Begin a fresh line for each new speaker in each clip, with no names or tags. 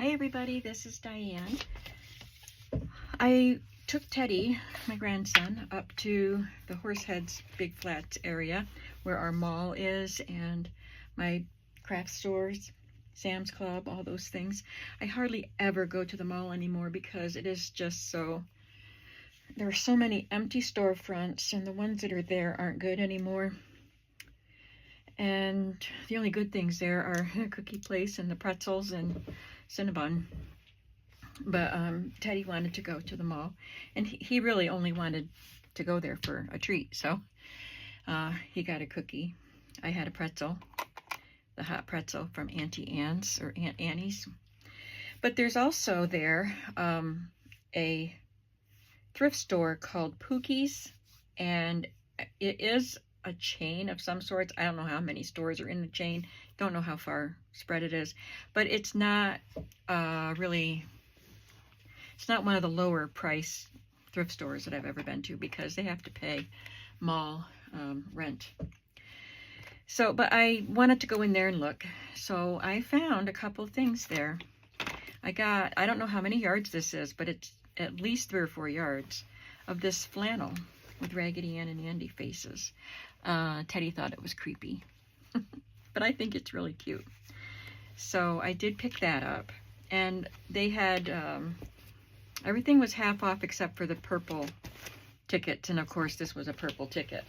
Hi everybody, this is Diane. I took Teddy, my grandson, up to the Horseheads Big Flats area where our mall is and my craft stores, Sam's Club, all those things. I hardly ever go to the mall anymore because it is just so, there are so many empty storefronts and the ones that are there aren't good anymore. And the only good things there are the cookie place and the pretzels and Cinnabon. But Teddy wanted to go to the mall, and he really only wanted to go there for a treat, so he got a cookie. I had a pretzel, the hot pretzel from Auntie Anne's or Aunt Annie's. But there's also there a thrift store called Pookie's, and it is a chain of some sorts. I don't know how many stores are in the chain. Don't know how far spread it is, but it's not really, it's not one of the lower price thrift stores that I've ever been to because they have to pay mall rent. So, but I wanted to go in there and look. So I found a couple things there. I don't know how many yards this is, but it's at least 3 or 4 yards of this flannel with Raggedy Ann and Andy faces. Teddy thought it was creepy, but I think it's really cute. So I did pick that up, and they had, everything was half off except for the purple tickets, and of course this was a purple ticket.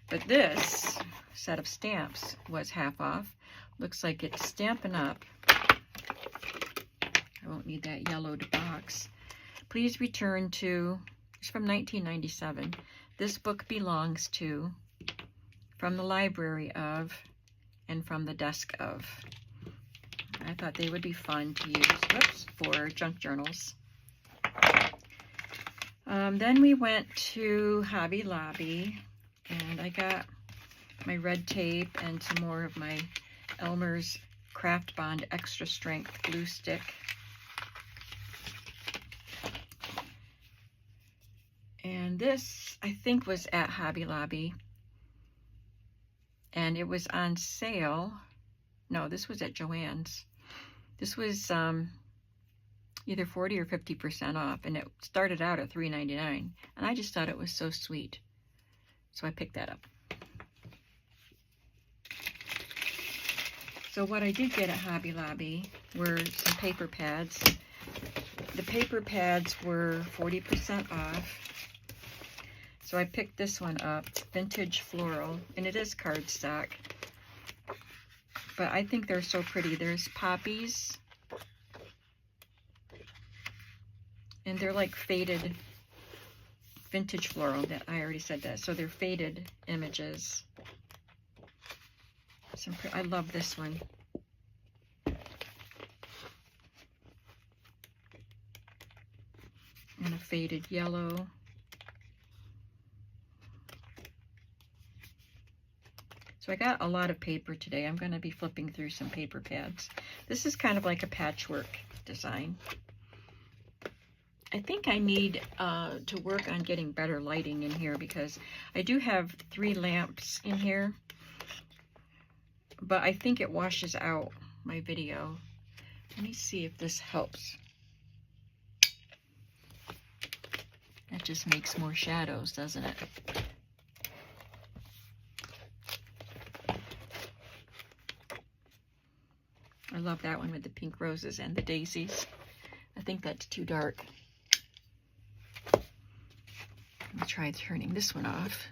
But this set of stamps was half off. Looks like it's Stampin' Up. I won't need that yellowed box. Please return to, it's from 1997. This book belongs to, from the library of, and from the desk of. I thought they would be fun to use, for junk journals. Then we went to Hobby Lobby, and I got my red tape and some more of my Elmer's Craft Bond Extra Strength glue stick. And this, I think, was at Hobby Lobby. And it was on sale. No, this was at Joann's. This was either 40 or 50% off. And it started out at $3.99. And I just thought it was so sweet. So I picked that up. So what I did get at Hobby Lobby were some paper pads. The paper pads were 40% off. So I picked this one up, Vintage Floral, and it is cardstock. But I think they're so pretty. There's poppies, and they're like faded vintage floral. That I already said that. So they're faded images. I love this one. And a faded yellow. So I got a lot of paper today. I'm going to be flipping through some paper pads. This is kind of like a patchwork design. I think I need to work on getting better lighting in here because I do have 3 lamps in here, but I think it washes out my video. Let me see if this helps. That just makes more shadows, doesn't it? I love that one with the pink roses and the daisies. I think that's too dark. Let me try turning this one off.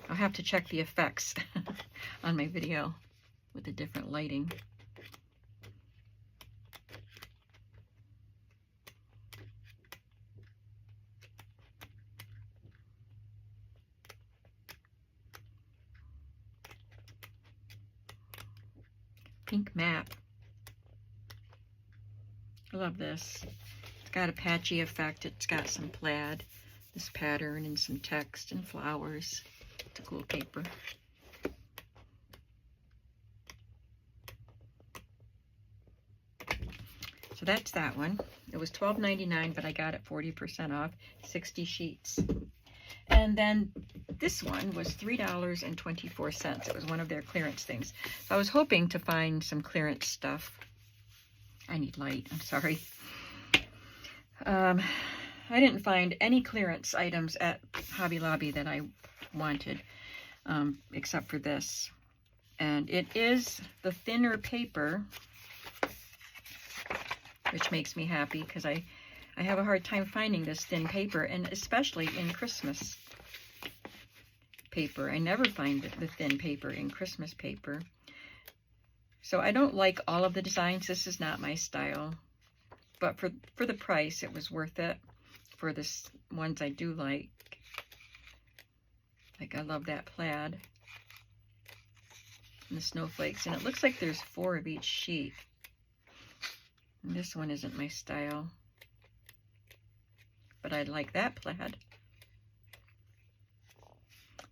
I'll have to check the effects on my video with the different lighting. Pink map. I love this. It's got a patchy effect. It's got some plaid, this pattern, and some text and flowers. It's a cool paper. So that's that one. It was $12.99, but I got it 40% off, 60 sheets. And then this one was $3.24. It was one of their clearance things. So I was hoping to find some clearance stuff. I need light, I'm sorry. I didn't find any clearance items at Hobby Lobby that I wanted, except for this. And it is the thinner paper, which makes me happy because I have a hard time finding this thin paper, and especially in Christmas paper. I never find the thin paper in Christmas paper. So I don't like all of the designs. This is not my style. But for the price, it was worth it. For the ones I do like. Like, I love that plaid. And the snowflakes. And it looks like there's 4 of each sheet. And this one isn't my style. But I like that plaid.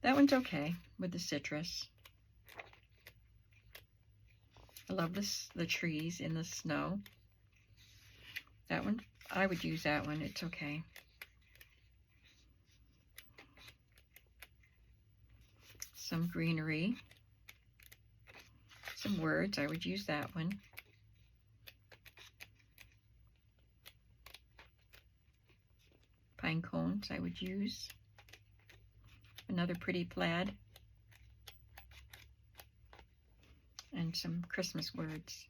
That one's okay with the citrus. I love the trees in the snow. That one, I would use that one. It's okay. Some greenery. Some words. I would use that one. Pine cones I would use. Another pretty plaid. And some Christmas words.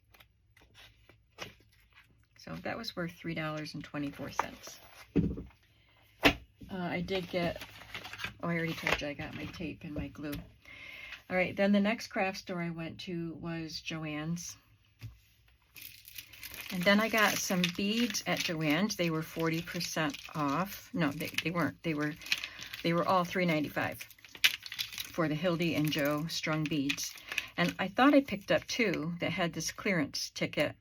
So that was worth $3.24. I did get, oh, I already told you I got my tape and my glue. All right, then the next craft store I went to was Joann's. And then I got some beads at Joann's. They were 40% off. No, they weren't. They were all $3.95 for the Hildy and Joe strung beads. And I thought I picked up 2 that had this clearance ticket.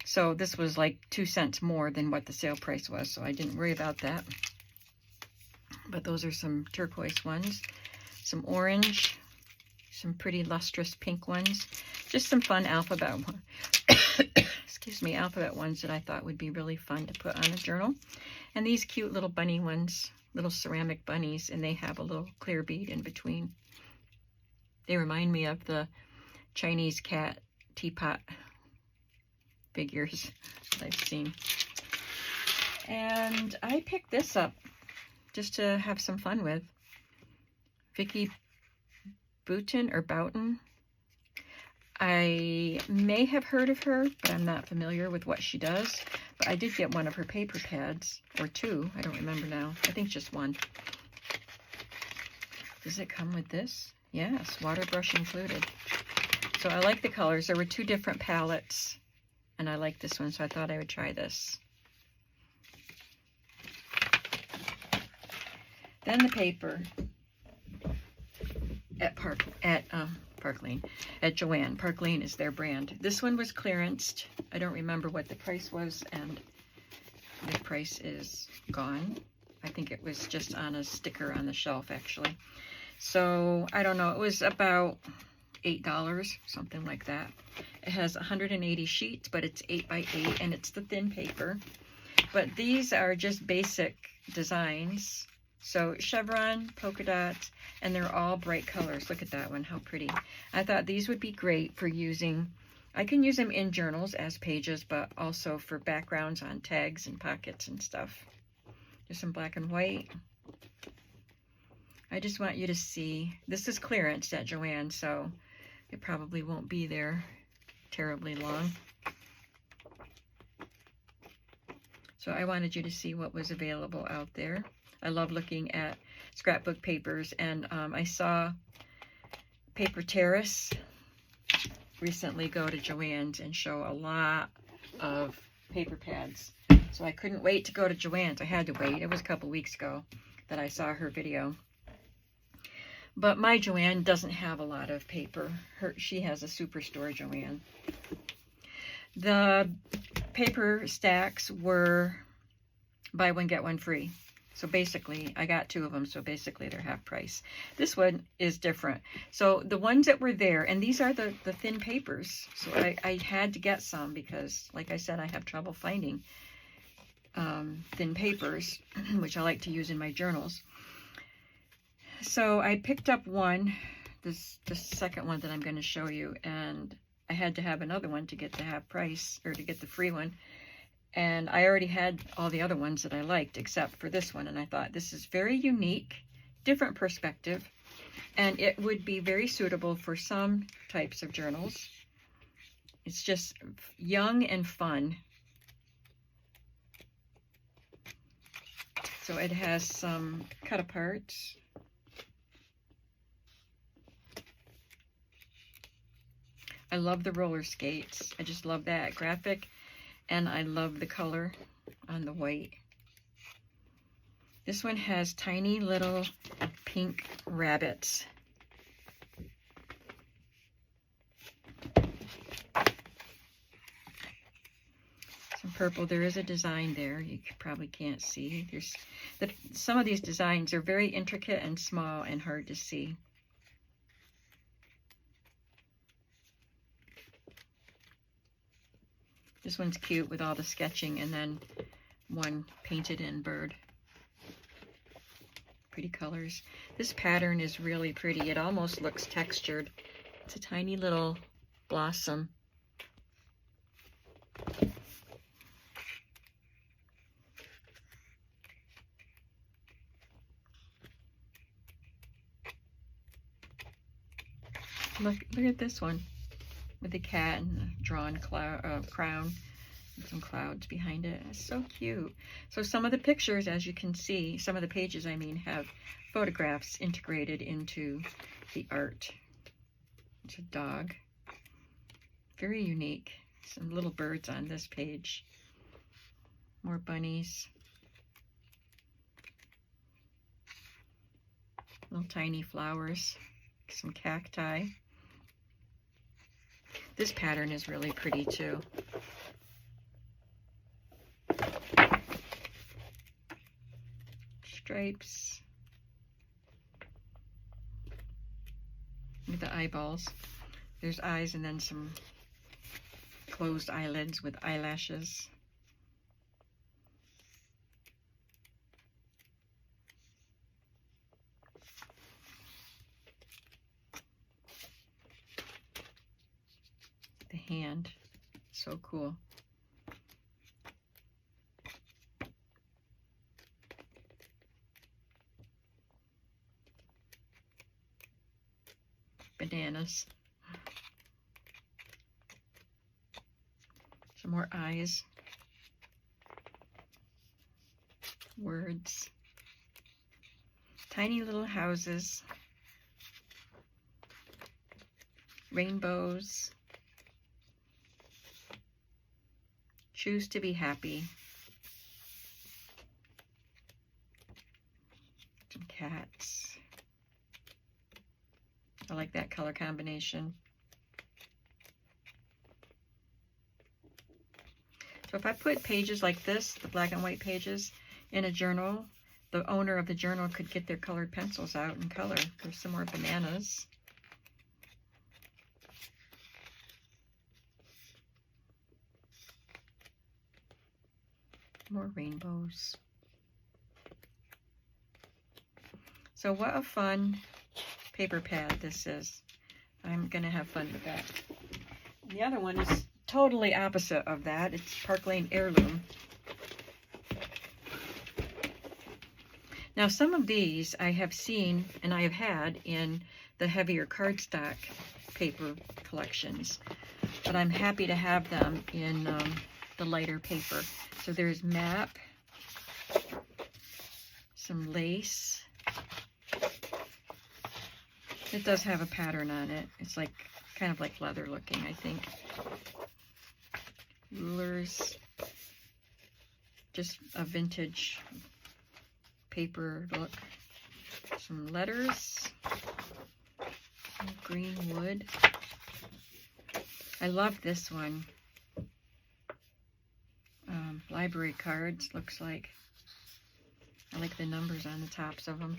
So this was like 2 cents more than what the sale price was. So I didn't worry about that. But those are some turquoise ones. Some orange. Some pretty lustrous pink ones. Just some fun alphabet ones. Excuse me, alphabet ones that I thought would be really fun to put on a journal. And these cute little bunny ones. Little ceramic bunnies. And they have a little clear bead in between. They remind me of the Chinese cat teapot figures that I've seen. And I picked this up just to have some fun with. Vicky Boughton. I may have heard of her, but I'm not familiar with what she does. But I did get one of her paper pads, or 2. I don't remember now. I think just 1. Does it come with this? Yes, water brush included. So I like the colors. There were 2 different palettes, and I like this one, so I thought I would try this. Then the paper at Park Lane, at Joann. Park Lane is their brand. This one was clearanced. I don't remember what the price was, and the price is gone. I think it was just on a sticker on the shelf, actually. So, I don't know. It was about $8, something like that. It has 180 sheets, but it's 8 by 8, and it's the thin paper. But these are just basic designs. So, chevron, polka dots, and they're all bright colors. Look at that one, how pretty. I thought these would be great for using. I can use them in journals as pages, but also for backgrounds on tags and pockets and stuff. There's some black and white. I just want you to see. This is clearance at Joann, so it probably won't be there terribly long. So I wanted you to see what was available out there. I love looking at scrapbook papers, and I saw Paper Terrace recently go to Joann's and show a lot of paper pads. So I couldn't wait to go to Joann's. I had to wait. It was a couple weeks ago that I saw her video. But my Joann doesn't have a lot of paper. She has a superstore Joann. The paper stacks were buy one, get one free. So basically, I got 2 of them, so basically they're half price. This one is different. So the ones that were there, and these are the thin papers. So I had to get some because, like I said, I have trouble finding thin papers, which I like to use in my journals. So I picked up one, the second one that I'm going to show you, and I had to have another one to get the half price, or to get the free one. And I already had all the other ones that I liked except for this one, and I thought this is very unique, different perspective, and it would be very suitable for some types of journals. It's just young and fun. So it has some cut aparts. I love the roller skates. I just love that graphic, and I love the color on the white. This one has tiny little pink rabbits. Some purple. There is a design there. You probably can't see. Some of these designs are very intricate and small and hard to see. This one's cute with all the sketching and then one painted in bird. Pretty colors. This pattern is really pretty. It almost looks textured. It's a tiny little blossom. Look at this one with the cat and the drawn crown and some clouds behind it. It's so cute. So some of the pictures, as you can see, some of the pages, I mean, have photographs integrated into the art. It's a dog. Very unique. Some little birds on this page. More bunnies. Little tiny flowers. Some cacti. This pattern is really pretty too. Stripes. Look at the eyeballs. There's eyes and then some closed eyelids with eyelashes. The hand, so cool. Bananas. Some more eyes. Words. Tiny little houses. Rainbows. Choose to be happy. Some cats. I like that color combination. So if I put pages like this, the black and white pages, in a journal, the owner of the journal could get their colored pencils out and color. There's some more bananas. More rainbows. So what a fun paper pad this is. I'm gonna have fun with that. The other one is totally opposite of that. It's Park Lane Heirloom. Now some of these I have seen and I have had in the heavier cardstock paper collections, but I'm happy to have them in the lighter paper. So there's map, some lace. It does have a pattern on it. It's like kind of like leather looking, I think. Rulers. Just a vintage paper look. Some letters. Some green wood. I love this one. Library cards, looks like. I like the numbers on the tops of them.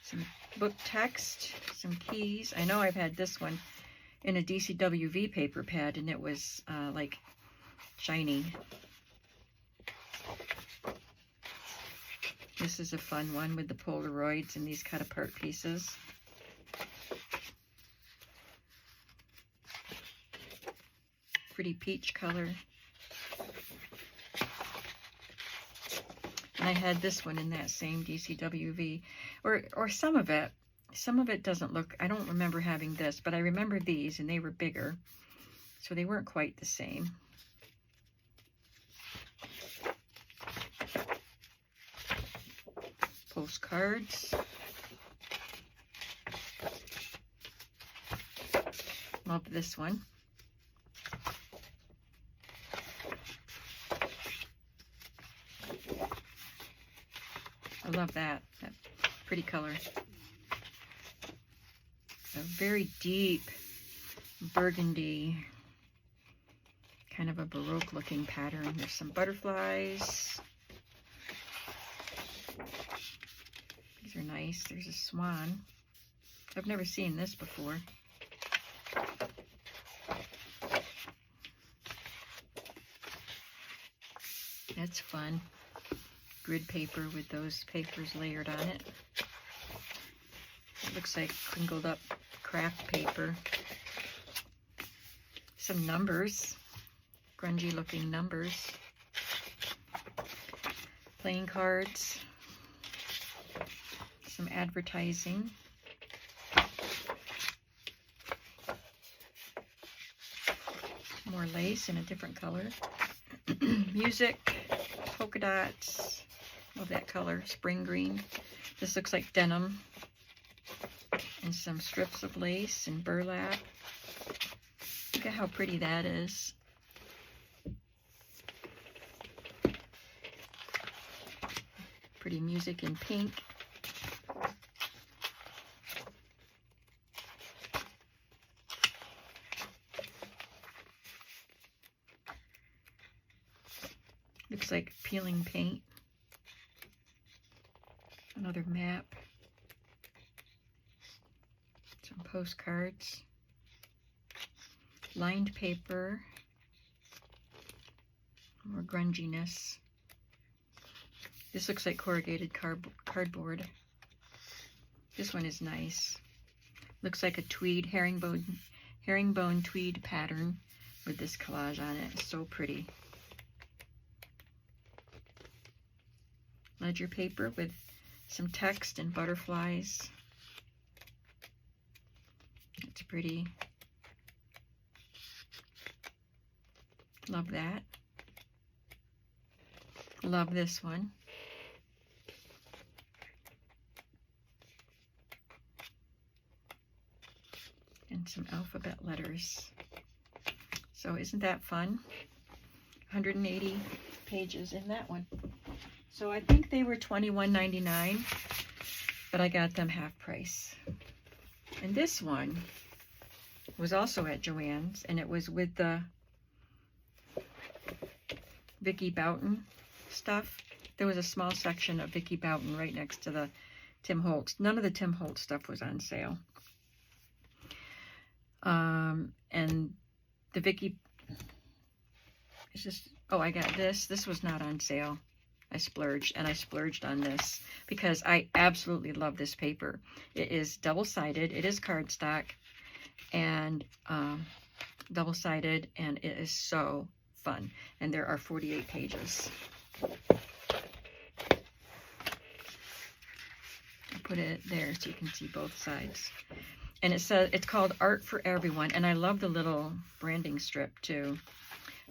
Some book text, some keys. I know I've had this one in a DCWV paper pad, and it was like shiny. This is a fun one with the Polaroids and these cut apart pieces. Pretty peach color. And I had this one in that same DCWV, or some of it. Some of it doesn't look, I don't remember having this, but I remember these, and they were bigger, so they weren't quite the same. Postcards. Love this one. I love that pretty color. A very deep burgundy, kind of a Baroque looking pattern. There's some butterflies. These are nice. There's a swan. I've never seen this before. That's fun. Grid paper with those papers layered on it. It looks like crinkled up craft paper. Some numbers, grungy looking numbers. Playing cards. Some advertising. More lace in a different color. Music, polka dots. Love that color, spring green. This looks like denim. And some strips of lace and burlap. Look at how pretty that is. Pretty music in pink. Looks like peeling paint. Another map. Some postcards. Lined paper. More grunginess. This looks like corrugated cardboard. This one is nice. Looks like a tweed, herringbone tweed pattern with this collage on it. It's so pretty. Ledger paper with some text and butterflies. It's pretty. Love that. Love this one. And some alphabet letters. So isn't that fun? 180 pages in that one. So I think they were $21.99, but I got them half price. And this one was also at Joann's, and it was with the Vicky Boughton stuff. There was a small section of Vicky Boughton right next to the Tim Holtz. None of the Tim Holtz stuff was on sale. And the Vicky, it's just, oh, I got this. This was not on sale. I splurged, and I splurged on this because I absolutely love this paper. It is double-sided. It is cardstock and double-sided, and it is so fun. And there are 48 pages. I'll put it there so you can see both sides. And it says it's called Art for Everyone, and I love the little branding strip too.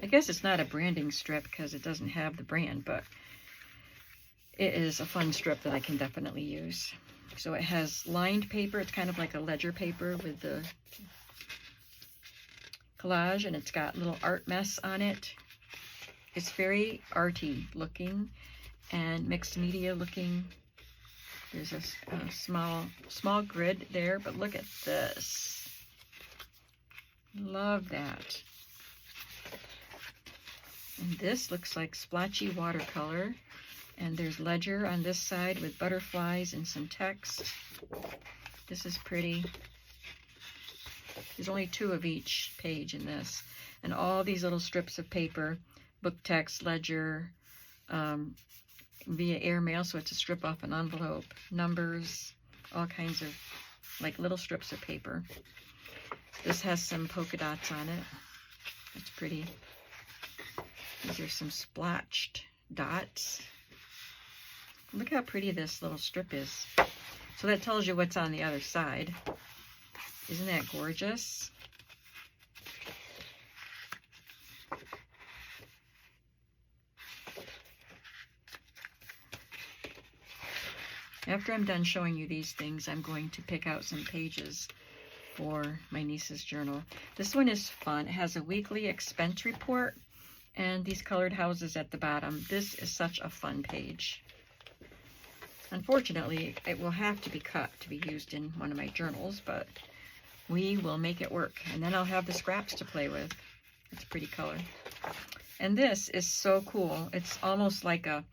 I guess it's not a branding strip because it doesn't have the brand, but it is a fun strip that I can definitely use. So it has lined paper. It's kind of like a ledger paper with the collage, and it's got little art mess on it. It's very arty looking and mixed media looking. There's a small grid there, but look at this. Love that. And this looks like splotchy watercolor. And there's ledger on this side with butterflies and some text. This is pretty. There's only 2 of each page in this. And all these little strips of paper, book text, ledger, via airmail, so it's a strip off an envelope. Numbers, all kinds of like little strips of paper. This has some polka dots on it. That's pretty. These are some splotched dots. Look how pretty this little strip is. So that tells you what's on the other side. Isn't that gorgeous? After I'm done showing you these things, I'm going to pick out some pages for my niece's journal. This one is fun. It has a weekly expense report and these colored houses at the bottom. This is such a fun page. Unfortunately, it will have to be cut to be used in one of my journals, but we will make it work. And then I'll have the scraps to play with. It's a pretty color. And this is so cool. It's almost like a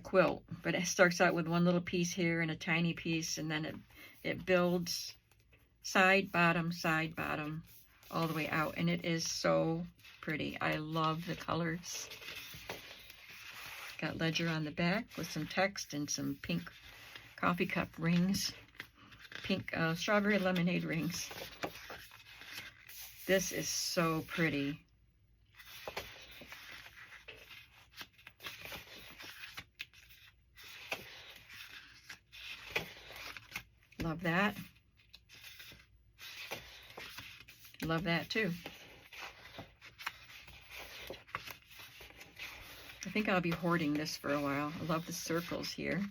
quilt, but it starts out with one little piece here and a tiny piece, and then it builds side, bottom, all the way out. And it is so pretty. I love the colors. Got ledger on the back with some text and some pink coffee cup rings. Pink strawberry lemonade rings. This is so pretty. Love that. Love that too. I think I'll be hoarding this for a while. I love the circles here.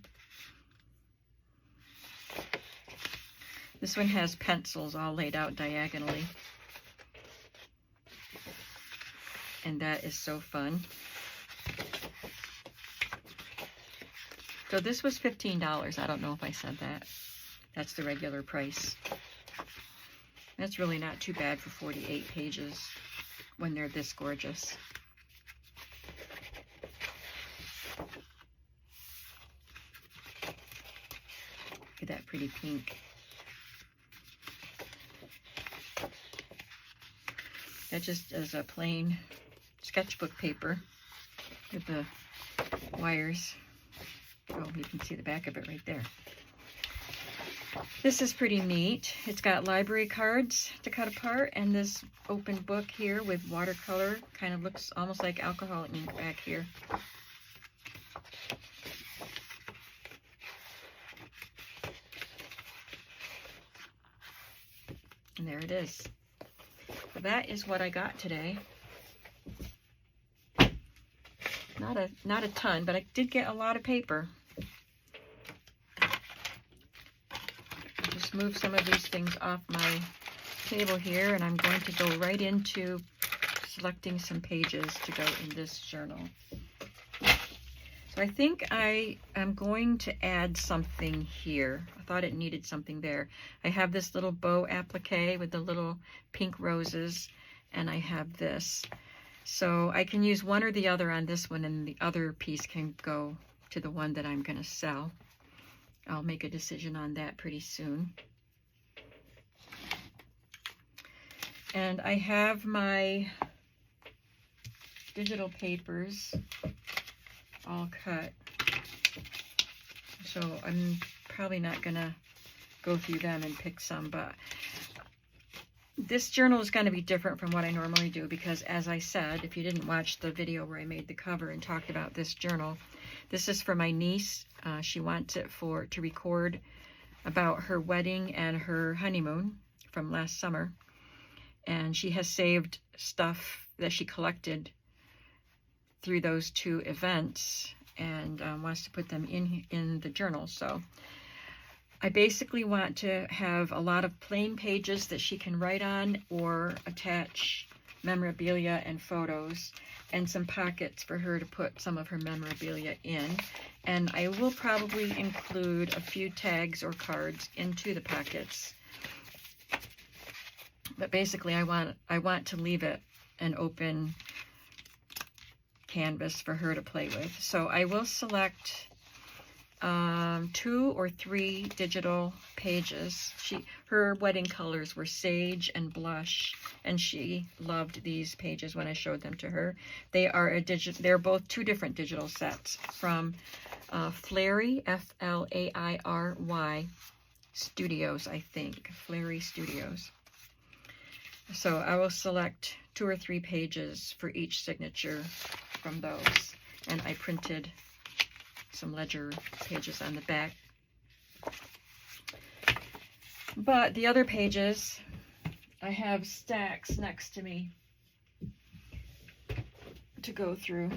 This one has pencils all laid out diagonally. And that is so fun. So this was $15. I don't know if I said that. That's the regular price. That's really not too bad for 48 pages when they're this gorgeous. Look at that pretty pink. That just is a plain sketchbook paper with the wires. Oh, you can see the back of it right there. This is pretty neat. It's got library cards to cut apart and this open book here with watercolor. Kind of looks almost like alcohol ink back here. And there it is. So that is what I got today. Not a ton, but I did get a lot of paper. Just move some of these things off my table here, and I'm going to go right into selecting some pages to go in this journal. So I think I am going to add something here. I thought it needed something there. I have this little bow applique with the little pink roses, and I have this. So I can use one or the other on this one, and the other piece can go to the one that I'm going to sell. I'll make a decision on that pretty soon. And I have my digital papers all cut. So I'm probably not going to go through them and pick some, but this journal is going to be different from what I normally do because, as I said, if you didn't watch the video where I made the cover and talked about this journal, this is for my niece. She wants it to record about her wedding and her honeymoon from last summer. And she has saved stuff that she collected through those two events and wants to put them in the journal. So I basically want to have a lot of plain pages that she can write on or attach memorabilia and photos, and some pockets for her to put some of her memorabilia in. And I will probably include a few tags or cards into the pockets. But basically I want to leave it an open canvas for her to play with. So I will select 2 or 3 digital pages. Her wedding colors were sage and blush, and she loved these pages when I showed them to her. They are they're both two different digital sets from Flary, F-L-A-I-R-Y Studios, I think. Flary Studios. So I will select 2 or 3 pages for each signature from those. And I printed some ledger pages on the back. But the other pages, I have stacks next to me to go through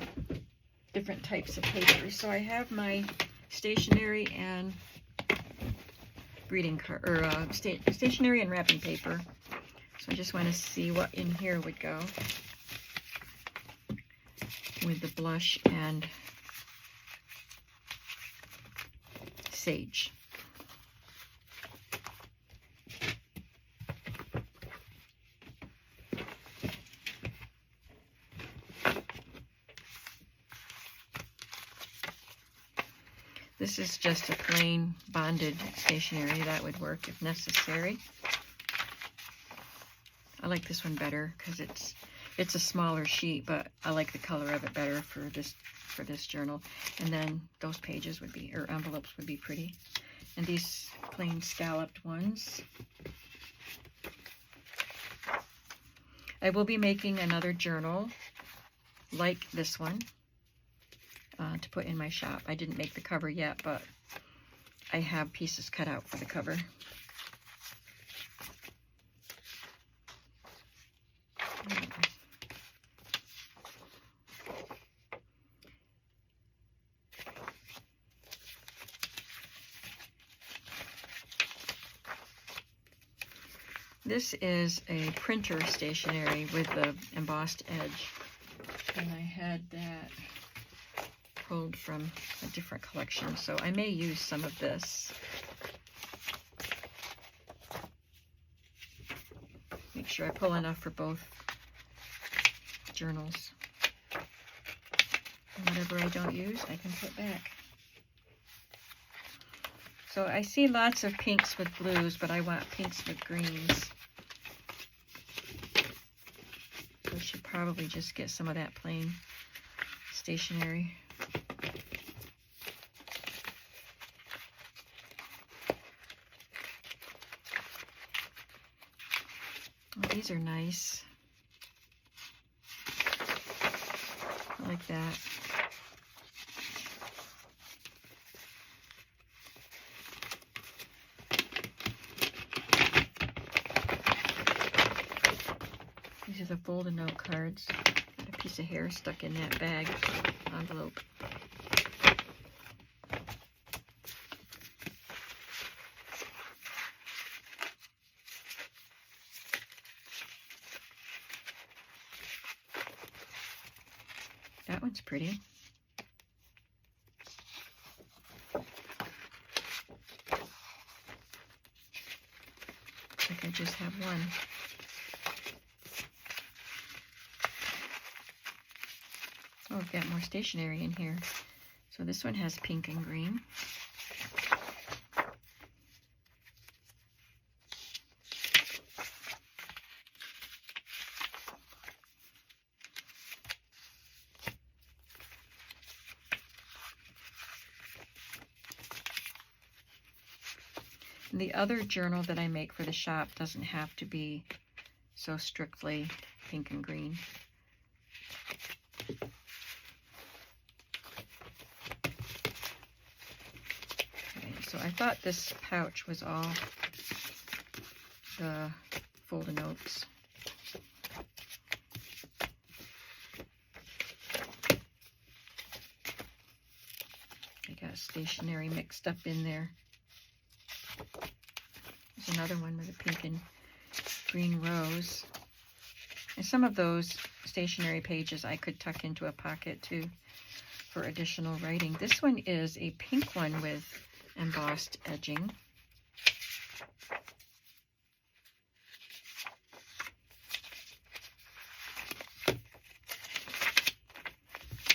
different types of papers. So I have my stationery and greeting card, or stationery and wrapping paper. So I just want to see what in here would go with the blush and sage. This is just a plain bonded stationery. That would work if necessary. I like this one better because it's a smaller sheet, but I like the color of it better for this journal. And then those pages would be, or envelopes would be pretty. And these plain scalloped ones. I will be making another journal like this one to put in my shop. I didn't make the cover yet, but I have pieces cut out for the cover. This is a printer stationery with the embossed edge, and I had that pulled from a different collection, so I may use some of this. Make sure I pull enough for both journals. And whatever I don't use, I can put back. So I see lots of pinks with blues, but I want pinks with greens. So I should probably just get some of that plain stationery. Oh, these are nice. I like that. These are the fold-a note cards. Got a piece of hair stuck in that bag envelope. That one's pretty. Looks like I just have one. Oh, we've got more stationery in here. So this one has pink and green. The other journal that I make for the shop doesn't have to be so strictly pink and green. Okay, so I thought this pouch was all the fold-a notes. I got stationery mixed up in there. There's another one with a pink and green rose. And some of those stationery pages I could tuck into a pocket too for additional writing. This one is a pink one with embossed edging.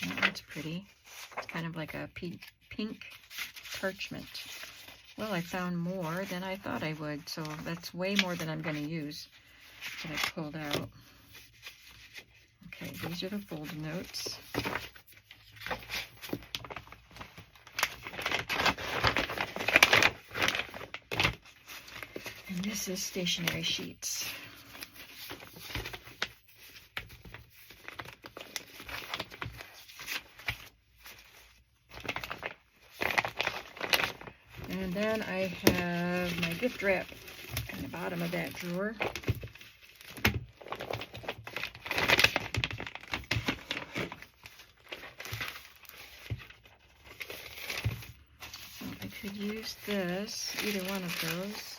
That one's pretty. It's kind of like a pink parchment. Well, I found more than I thought I would, so that's way more than I'm going to use. that I pulled out. Okay, these are the fold notes. And this is stationery sheets. And then I have my gift wrap in the bottom of that drawer. So I could use this, either one of those.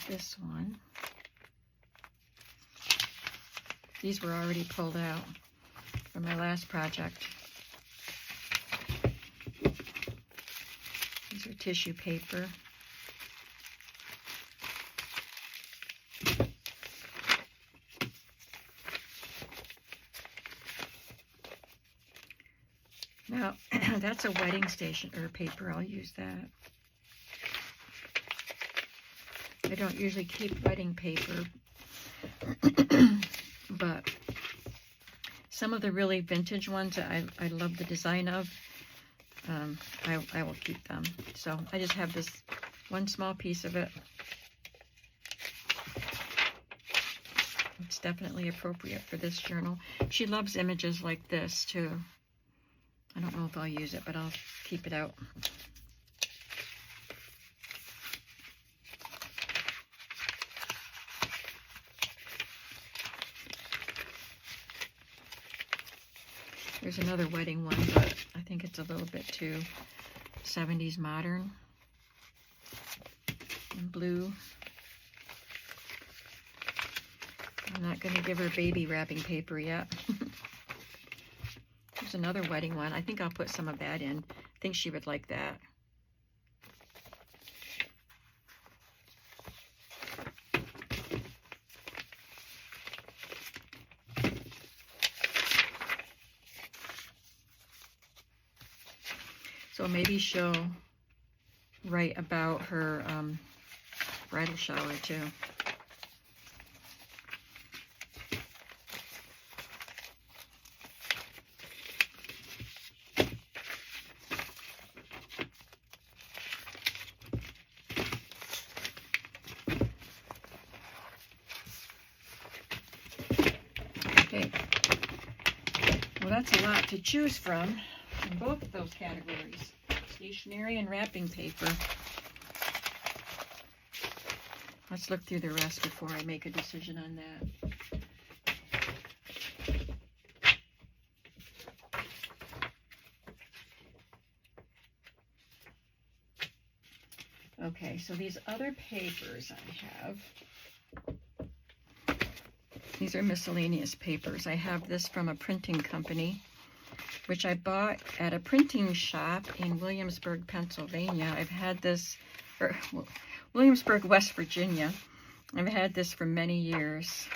This one. These were already pulled out from my last project. These are tissue paper. Now, that's a wedding station or paper. I'll use that. I don't usually keep wedding paper, but some of the really vintage ones that I love the design of, I will keep them. So I just have this one small piece of it. It's definitely appropriate for this journal. She loves images like this too. I don't know if I'll use it, but I'll keep it out. There's another wedding one, but I think it's a little bit too 70s modern. And blue. I'm not going to give her baby wrapping paper yet. There's another wedding one. I think I'll put some of that in. I think she would like that. So maybe she'll write about her bridal shower too. Okay. Well, that's a lot to choose from in both of those categories, stationery and wrapping paper. Let's look through the rest before I make a decision on that. Okay, so these other papers I have, these are miscellaneous papers. I have this from a printing company, which I bought at a printing shop in Williamsburg, Pennsylvania. I've had this, or Williamsburg, West Virginia. I've had this for many years.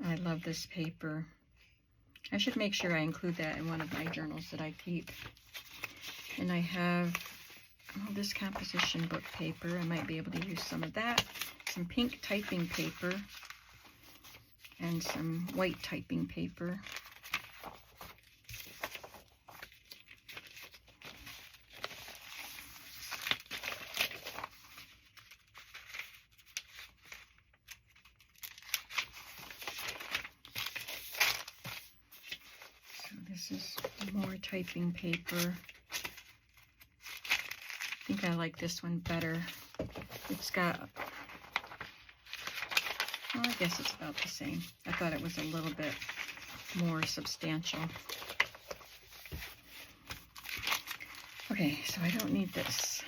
I love this paper. I should make sure I include that in one of my journals that I keep. And I have this composition book paper. I might be able to use some of that. Some pink typing paper. And some white typing paper. So this is more typing paper. I think I like this one better. It's got, well, I guess it's about the same. I thought it was a little bit more substantial. Okay, so I don't need this.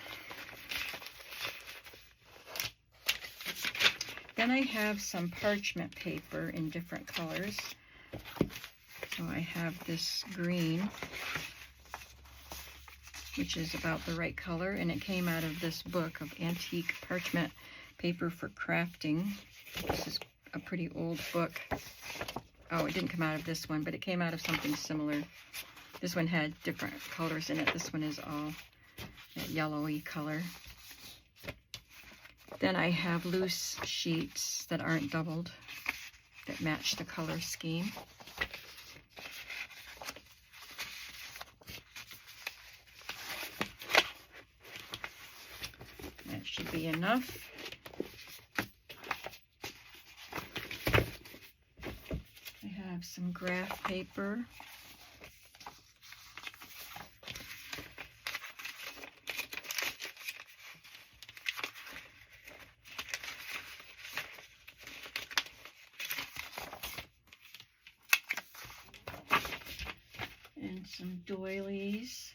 Then I have some parchment paper in different colors. So I have this green, which is about the right color, and it came out of this book of antique parchment paper for crafting. This is a pretty old book. Oh, it didn't come out of this one, but it came out of something similar. This one had different colors in it. This one is all that yellowy color. Then I have loose sheets that aren't doubled that match the color scheme. That should be enough. I have some graph paper. And some doilies.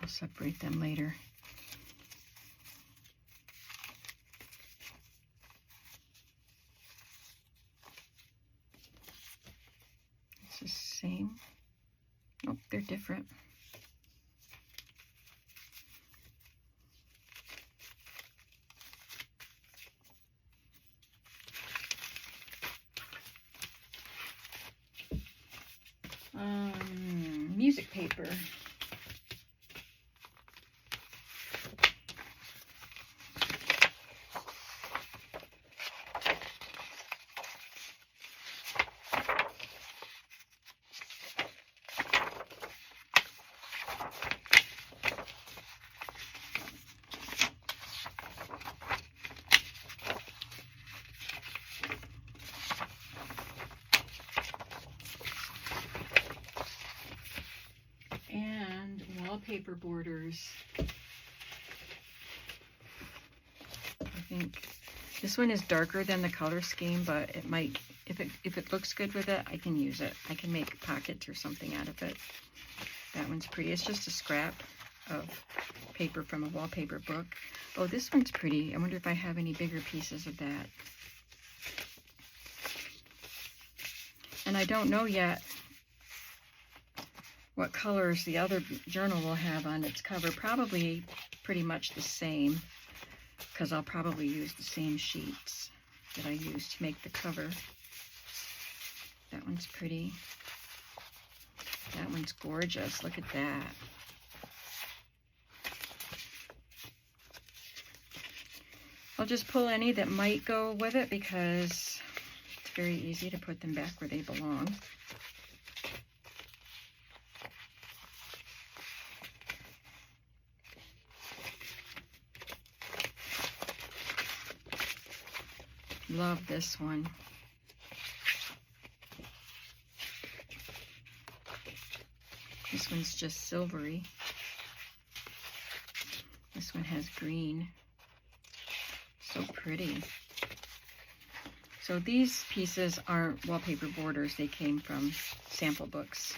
I'll separate them later. It's the same. Nope, they're different. Music paper. And wallpaper borders. I think this one is darker than the color scheme, but it might, if it looks good with it, I can use it. I can make pockets or something out of it. That one's pretty. It's just a scrap of paper from a wallpaper book. Oh, this one's pretty. I wonder if I have any bigger pieces of that. And I don't know yet what colors the other journal will have on its cover. Probably pretty much the same, because I'll probably use the same sheets that I used to make the cover. That one's pretty. That one's gorgeous. Look at that. I'll just pull any that might go with it because it's very easy to put them back where they belong. Love this one. This one's just silvery. This one has green. So pretty. So these pieces aren't wallpaper borders. They came from sample books.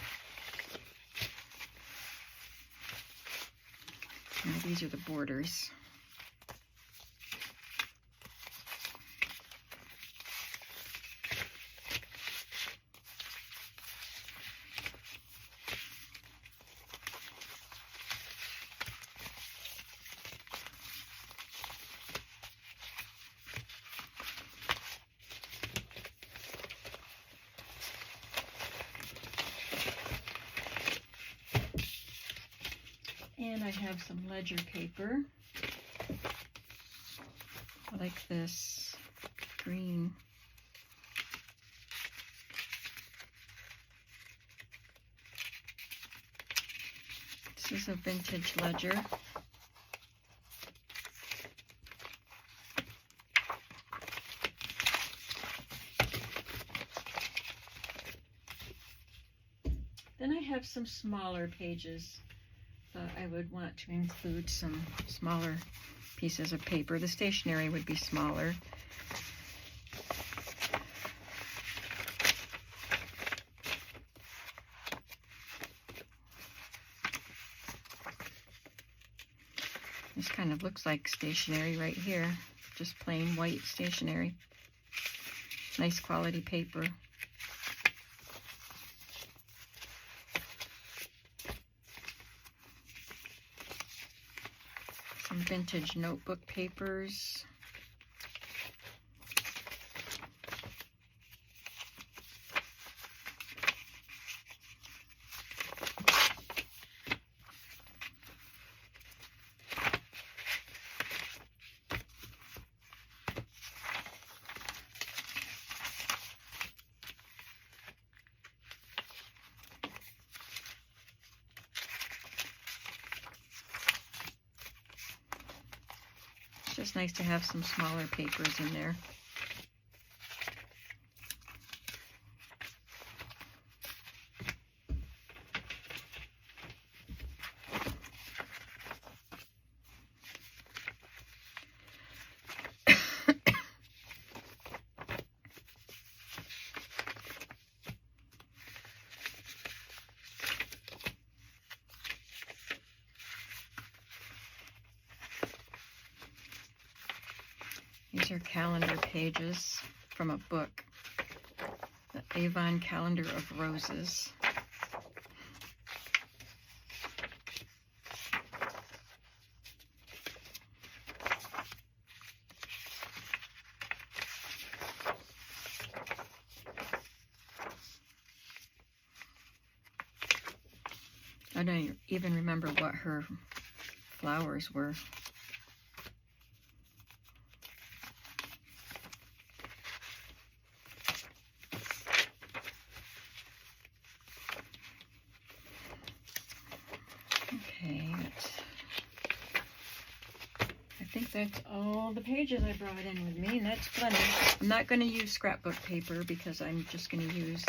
Now these are the borders. And I have some ledger paper. I like this green. This is a vintage ledger. Then I have some smaller pages. I would want to include some smaller pieces of paper. The stationery would be smaller. This kind of looks like stationery right here. Just plain white stationery. Nice quality paper. some vintage notebook papers. It's just nice to have some smaller papers in there. These are calendar pages from a book, the Avon Calendar of Roses. I don't even remember what her flowers were. Okay, I think that's all the pages I brought in with me, and that's plenty. I'm not going to use scrapbook paper because I'm just going to use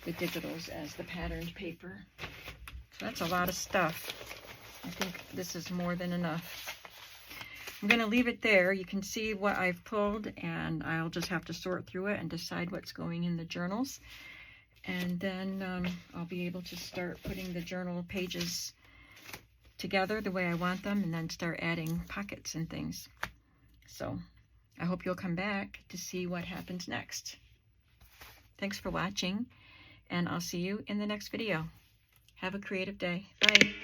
the digitals as the patterned paper. So that's a lot of stuff. I think this is more than enough. I'm going to leave it there. You can see what I've pulled, and I'll just have to sort through it and decide what's going in the journals. And then I'll be able to start putting the journal pages together the way I want them, and then start adding pockets and things. So I hope you'll come back to see what happens next. Thanks for watching, and I'll see you in the next video. Have a creative day. Bye.